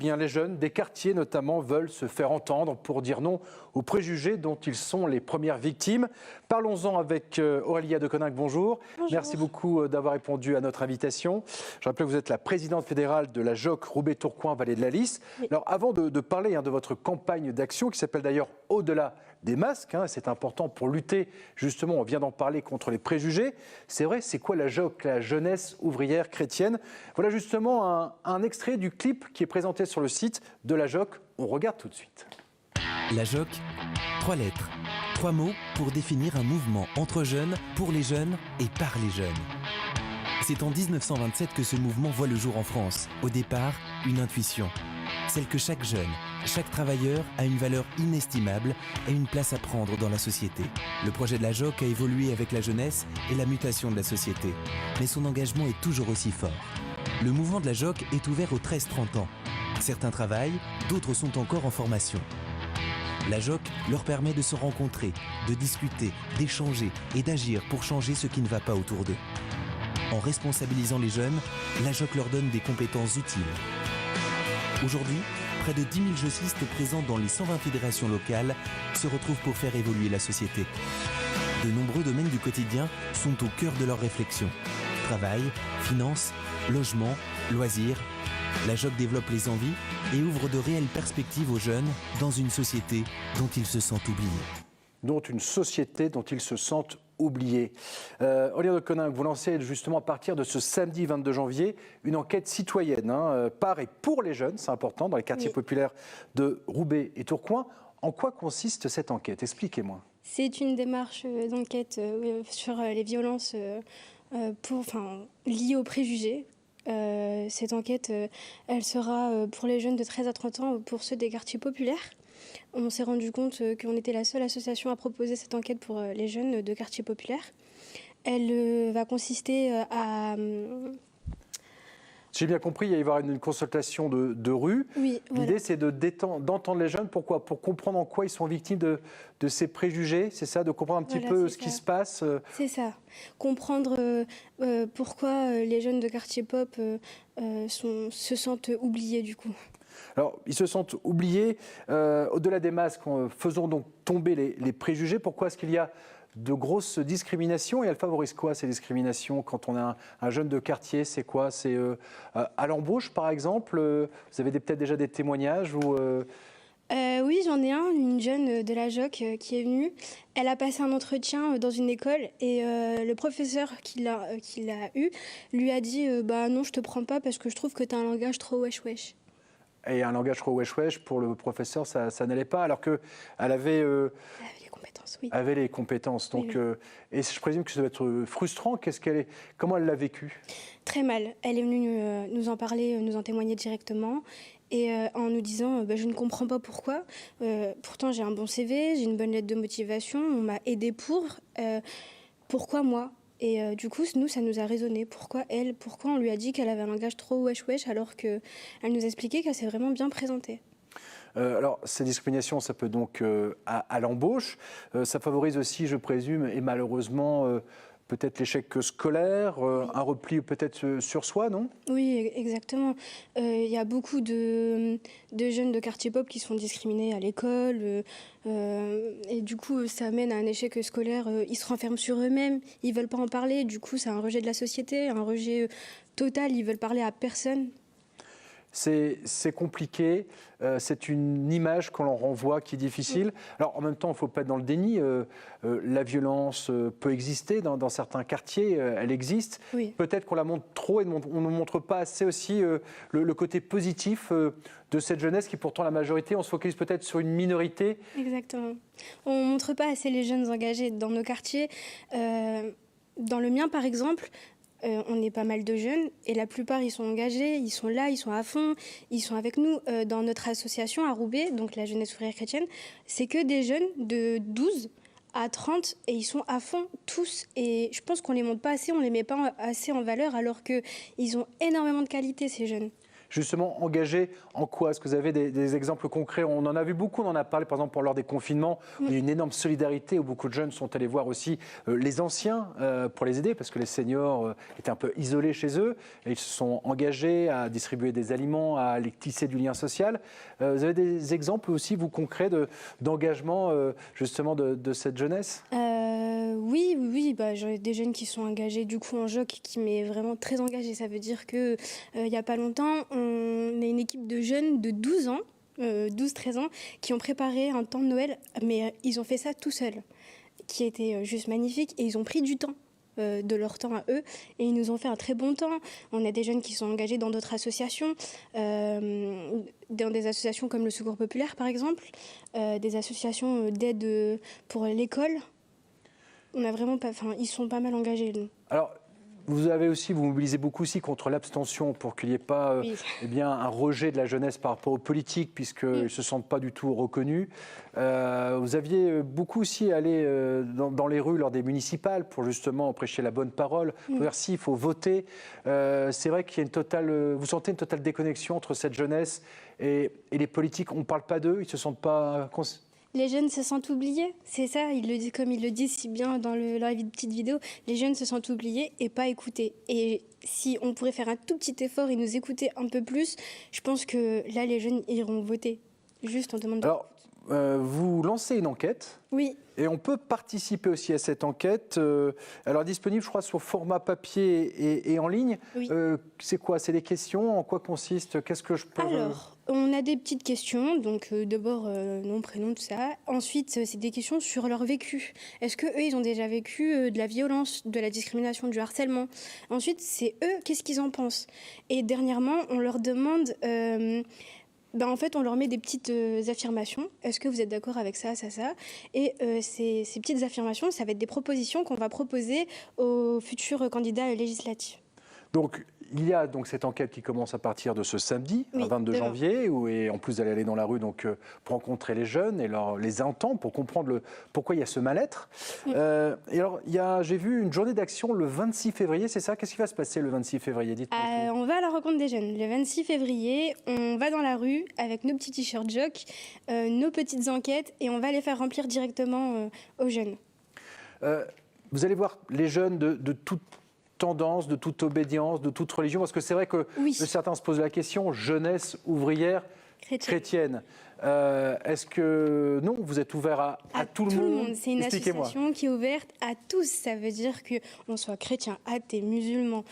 bien, les jeunes des quartiers notamment veulent se faire entendre pour dire non aux préjugés dont ils sont les premières victimes. Parlons-en avec Aurélia de Coninck, bonjour. Bonjour. Merci beaucoup d'avoir répondu à notre invitation. Je rappelle que vous êtes la présidente fédérale de la JOC Roubaix-Tourcoing-Vallée de la Lys. Oui. Alors avant de parler de votre campagne d'action qui s'appelle d'ailleurs Au-delà des masques, c'est important pour lutter, justement, on vient d'en parler, contre les préjugés. C'est vrai, c'est quoi la JOC, la jeunesse ouvrière chrétienne? Voilà justement un extrait du clip qui est présenté sur le site de la JOC. On regarde tout de suite. La JOC, 3 lettres, 3 mots pour définir un mouvement entre jeunes, pour les jeunes et par les jeunes. C'est en 1927 que ce mouvement voit le jour en France. Au départ, une intuition, celle que chaque jeune, chaque travailleur a une valeur inestimable et une place à prendre dans la société. Le projet de la JOC a évolué avec la jeunesse et la mutation de la société, mais son engagement est toujours aussi fort. Le mouvement de la JOC est ouvert aux 13-30 ans. Certains travaillent, d'autres sont encore en formation. La JOC leur permet de se rencontrer, de discuter, d'échanger et d'agir pour changer ce qui ne va pas autour d'eux. En responsabilisant les jeunes, la JOC leur donne des compétences utiles. Aujourd'hui, près de 10 000 jocistes présents dans les 120 fédérations locales se retrouvent pour faire évoluer la société. De nombreux domaines du quotidien sont au cœur de leurs réflexions. Travail, finances, logement, loisirs. La JOC développe les envies et ouvre de réelles perspectives aux jeunes dans une société dont ils se sentent oubliés. Dont une société dont ils se sentent oubliés. Aurélia de Coninck, vous lancez justement à partir de ce samedi 22 janvier une enquête citoyenne par et pour les jeunes, c'est important, dans les quartiers populaires de Roubaix et Tourcoing. En quoi consiste cette enquête? Expliquez-moi. C'est une démarche d'enquête sur les violences liées aux préjugés. Cette enquête, elle sera pour les jeunes de 13 à 30 ans, pour ceux des quartiers populaires. On s'est rendu compte qu'on était la seule association à proposer cette enquête pour les jeunes de quartiers populaires. Elle va consister à... Si j'ai bien compris, il va y avoir une consultation de rue. Oui, voilà. L'idée, c'est d'entendre les jeunes. Pourquoi? Pour comprendre en quoi ils sont victimes de ces préjugés, c'est ça? De comprendre un petit peu ce qui se passe. C'est ça. Comprendre pourquoi les jeunes de quartier pop se sentent oubliés, du coup. Alors, ils se sentent oubliés. Au-delà des masques, faisons donc tomber les préjugés. Pourquoi est-ce qu'il y a de grosses discriminations et elles favorisent quoi, ces discriminations? Quand on a un jeune de quartier, c'est quoi? C'est à l'embauche, par exemple? Vous avez peut-être déjà des témoignages ou Oui, j'en ai une jeune de la JOC qui est venue. Elle a passé un entretien dans une école et le professeur qui l'a eu lui a dit bah non, je te prends pas parce que je trouve que tu as un langage trop wesh-wesh. Et un langage trop wesh-wesh, pour le professeur, ça n'allait pas, alors qu'elle avait... Elle avait les compétences, oui. Avait les compétences. Donc, oui. Et je présume que ça doit être frustrant. Comment elle l'a vécu? Très mal. Elle est venue nous en parler, nous en témoigner directement. Et en nous disant je ne comprends pas pourquoi. Pourtant, j'ai un bon CV, j'ai une bonne lettre de motivation, on m'a aidé pourquoi moi? Et du coup, nous, ça nous a résonné. Pourquoi elle? Pourquoi on lui a dit qu'elle avait un langage trop wesh-wesh alors qu'elle nous a expliqué qu'elle s'est vraiment bien présentée? Alors, ces discriminations, ça peut donc à l'embauche. Ça favorise aussi, je présume, et malheureusement, peut-être l'échec scolaire, un repli peut-être sur soi, non? Oui, exactement. Il y a beaucoup de jeunes de quartier pop qui sont discriminés à l'école. Et du coup, ça amène à un échec scolaire. Ils se renferment sur eux-mêmes, ils ne veulent pas en parler. Du coup, c'est un rejet de la société, un rejet total. Ils ne veulent parler à personne. C'est compliqué, c'est une image qu'on leur renvoie qui est difficile. Alors en même temps, il ne faut pas être dans le déni, la violence peut exister dans certains quartiers, elle existe. Oui. Peut-être qu'on la montre trop et on ne montre pas assez aussi le côté positif de cette jeunesse qui pourtant la majorité, on se focalise peut-être sur une minorité. Exactement. On ne montre pas assez les jeunes engagés dans nos quartiers. Dans le mien par exemple, on est pas mal de jeunes et la plupart ils sont engagés, ils sont là, ils sont à fond, ils sont avec nous dans notre association à Roubaix, donc la jeunesse ouvrière chrétienne. C'est que des jeunes de 12 à 30 et ils sont à fond tous. Et je pense qu'on les montre pas assez, on les met pas assez en valeur alors qu'ils ont énormément de qualité ces jeunes. justement engagés en quoi? Est-ce que vous avez des exemples concrets? On en a vu beaucoup, on en a parlé par exemple lors des confinements. Il y a une énorme solidarité où beaucoup de jeunes sont allés voir aussi les anciens pour les aider parce que les seniors étaient un peu isolés chez eux. Et ils se sont engagés à distribuer des aliments, à les tisser du lien social. Vous avez des exemples aussi, vous, concrets d'engagement justement de cette jeunesse? Oui, j'ai des jeunes qui sont engagés du coup en JOC, qui m'est vraiment très engagé. Ça veut dire que il n'y a pas longtemps, on est une équipe de jeunes de 12 ans, 12-13 ans, qui ont préparé un temps de Noël, mais ils ont fait ça tout seuls, qui était juste magnifique, et ils ont pris du temps. De leur temps à eux, et ils nous ont fait un très bon temps. On a des jeunes qui sont engagés dans d'autres associations, dans des associations comme le Secours Populaire par exemple, des associations d'aide pour l'école. On a vraiment pas, ils sont pas mal engagés. Alors, vous mobilisez beaucoup aussi contre l'abstention pour qu'il n'y ait pas un rejet de la jeunesse par rapport aux politiques, puisqu'ils ne se sentent pas du tout reconnus. Vous aviez beaucoup aussi allé dans les rues lors des municipales pour justement prêcher la bonne parole. Si il faut voter. C'est vrai qu'il y a vous sentez une totale déconnexion entre cette jeunesse et les politiques. On ne parle pas d'eux, ils ne se sentent pas... Les jeunes se sentent oubliés, c'est ça, comme il le dit si bien dans la petite vidéo, les jeunes se sentent oubliés et pas écoutés. Et si on pourrait faire un tout petit effort et nous écouter un peu plus, je pense que là, les jeunes iront voter. Juste, on demande... Alors, vous lancez une enquête. Oui. Et on peut participer aussi à cette enquête. Alors, disponible, je crois, sur format papier et en ligne. Oui. C'est quoi? C'est des questions? En quoi consiste? Qu'est-ce que je peux... Alors, on a des petites questions. Donc, d'abord, nom, prénom, tout ça. Ensuite, c'est des questions sur leur vécu. Est-ce qu'eux, ils ont déjà vécu de la violence, de la discrimination, du harcèlement? Ensuite, c'est eux, qu'est-ce qu'ils en pensent? Et dernièrement, on leur demande... en fait, on leur met des petites affirmations. Est-ce que vous êtes d'accord avec ça, ça, ça? Et ces petites affirmations, ça va être des propositions qu'on va proposer aux futurs candidats législatifs. Donc, il y a donc cette enquête qui commence à partir de ce samedi, le 22 demain. janvier, et en plus d'aller aller dans la rue pour rencontrer les jeunes et les entendre, pour comprendre pourquoi il y a ce mal-être. Et alors, j'ai vu une journée d'action le 26 février, c'est ça? Qu'est-ce qui va se passer le 26 février? Dites-moi. On va à la rencontre des jeunes. Le 26 février, on va dans la rue avec nos petits t-shirts JOC, nos petites enquêtes, et on va les faire remplir directement aux jeunes. Vous allez voir les jeunes de toute tendance, de toute obédience, de toute religion, parce que c'est vrai que certains se posent la question, jeunesse ouvrière chrétienne. Est-ce que non, vous êtes ouvert à tout le monde? C'est une association qui est ouverte à tous. Ça veut dire qu'on soit chrétien, athée, musulman,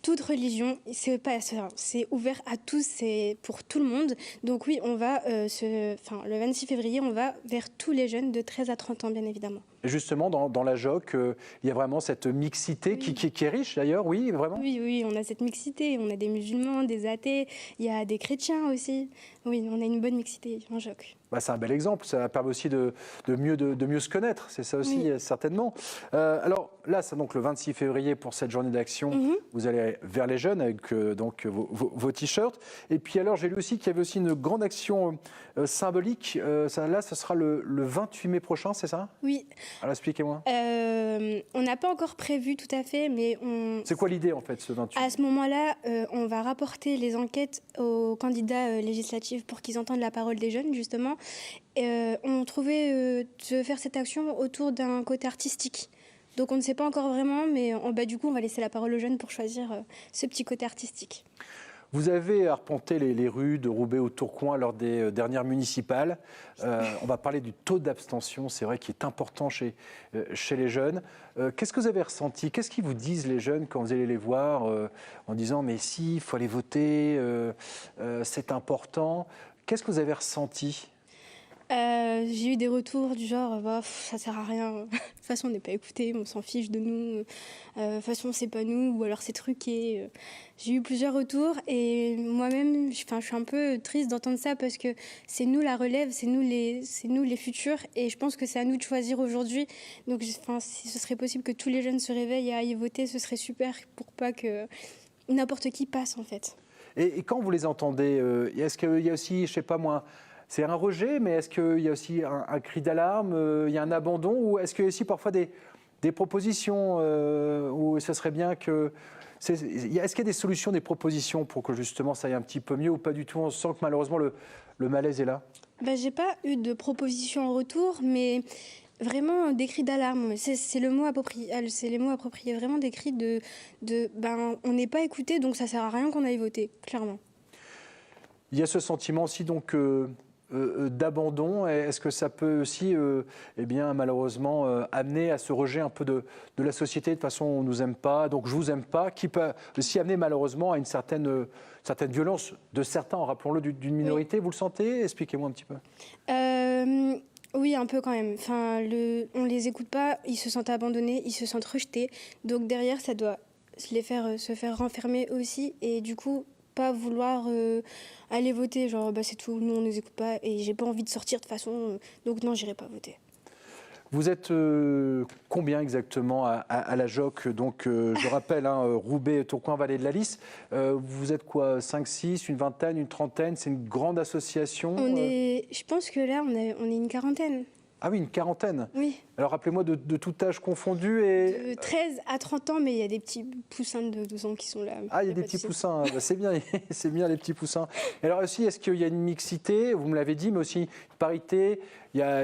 toute religion, c'est ouvert à tous, c'est pour tout le monde. Donc oui, on va, le 26 février, on va vers tous les jeunes de 13 à 30 ans, bien évidemment. Justement, dans la JOC, il y a vraiment cette mixité qui est riche d'ailleurs, oui, vraiment? Oui, on a cette mixité. On a des musulmans, des athées, il y a des chrétiens aussi. Oui, on a une bonne mixité en JOC. C'est un bel exemple, ça permet aussi de mieux se connaître, c'est ça aussi certainement. Alors là, c'est donc le 26 février pour cette journée d'action, vous allez vers les jeunes avec donc vos t-shirts. Et puis alors, j'ai lu aussi qu'il y avait aussi une grande action symbolique, là, ce sera le 28 mai prochain, c'est ça? Oui. Alors expliquez-moi. On n'a pas encore prévu tout à fait, mais C'est quoi l'idée en fait, ce 28 mai? À ce moment-là, on va rapporter les enquêtes aux candidats législatifs pour qu'ils entendent la parole des jeunes, justement. On trouvait de faire cette action autour d'un côté artistique. Donc on ne sait pas encore vraiment, mais du coup, on va laisser la parole aux jeunes pour choisir ce petit côté artistique. Vous avez arpenté les rues de Roubaix ou Tourcoing lors des dernières municipales. On va parler du taux d'abstention, c'est vrai, qui est important chez les jeunes. Qu'est-ce que vous avez ressenti? Qu'est-ce qu'ils vous disent les jeunes quand vous allez les voir en disant « mais si, il faut aller voter, c'est important ». Qu'est-ce que vous avez ressenti? J'ai eu des retours du genre ça sert à rien, de toute façon on n'est pas écouté, on s'en fiche de nous, de toute façon c'est pas nous, ou alors c'est truqué. J'ai eu plusieurs retours et moi-même je suis un peu triste d'entendre ça parce que c'est nous la relève, c'est nous les futurs, et je pense que c'est à nous de choisir aujourd'hui. Donc si ce serait possible que tous les jeunes se réveillent et aillent voter, ce serait super pour pas que n'importe qui passe en fait. Et quand vous les entendez, est-ce qu'il y a aussi, je sais pas moi, c'est un rejet, mais est-ce qu'il y a aussi un cri d'alarme, il y a un abandon, ou est-ce qu'il y a aussi parfois des propositions où ce serait bien que Est-ce qu'il y a des solutions, des propositions pour que justement ça aille un petit peu mieux ou pas du tout? On sent que malheureusement le malaise est là. J'ai pas eu de proposition en retour, mais vraiment des cris d'alarme. C'est le mot approprié. C'est les mots appropriés. Vraiment des cris on n'est pas écouté, donc ça sert à rien qu'on aille voter, clairement. Il y a ce sentiment aussi donc d'abandon. Est-ce que ça peut aussi, malheureusement, amener à ce rejet un peu de la société? De toute façon, on nous aime pas, donc je vous aime pas, qui peut aussi amener malheureusement à une certaine violence de certains, rappelons-le, d'une minorité. Oui. Vous le sentez? Expliquez-moi un petit peu. Oui, un peu quand même. On les écoute pas, ils se sentent abandonnés, ils se sentent rejetés. Donc derrière, ça doit se faire renfermer aussi, et du coup pas vouloir aller voter, c'est tout, nous on ne nous écoute pas et j'ai pas envie de sortir de toute façon, donc non, j'irai pas voter. Vous êtes combien exactement à la JOC? Donc, je rappelle, Roubaix, Tourcoing, Vallée de la Lys. Vous êtes quoi, 5, 6, une vingtaine, une trentaine? C'est une grande association? Je pense que là, on est une quarantaine. Ah oui, une quarantaine? Oui. Alors, rappelez-moi de tout âge confondu. De 13 à 30 ans, mais il y a des petits poussins de 12 ans qui sont là. Ah, il y a des petits poussins, c'est bien, c'est bien les petits poussins. Et alors aussi, est-ce qu'il y a une mixité? Vous me l'avez dit, mais aussi une parité. Il y a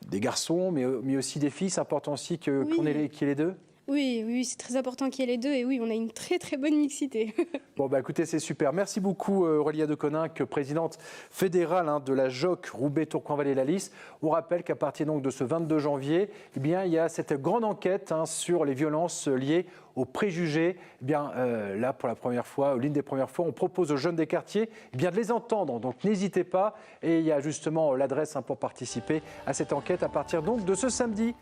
des garçons, mais aussi des filles. C'est important aussi qu'il y ait les deux? Oui, c'est très important qu'il y ait les deux. Et oui, on a une très très bonne mixité. Bon, écoutez, c'est super. Merci beaucoup, Aurélia de Coninck, présidente fédérale de la JOC Roubaix, Tourcoing, Vallée de la Lys. On rappelle qu'à partir donc de ce 22 janvier, il y a cette grande enquête sur les violences liées aux préjugés. Là, pour la première fois, l'une des premières fois, on propose aux jeunes des quartiers de les entendre. Donc, n'hésitez pas. Et il y a justement l'adresse pour participer à cette enquête à partir donc de ce samedi.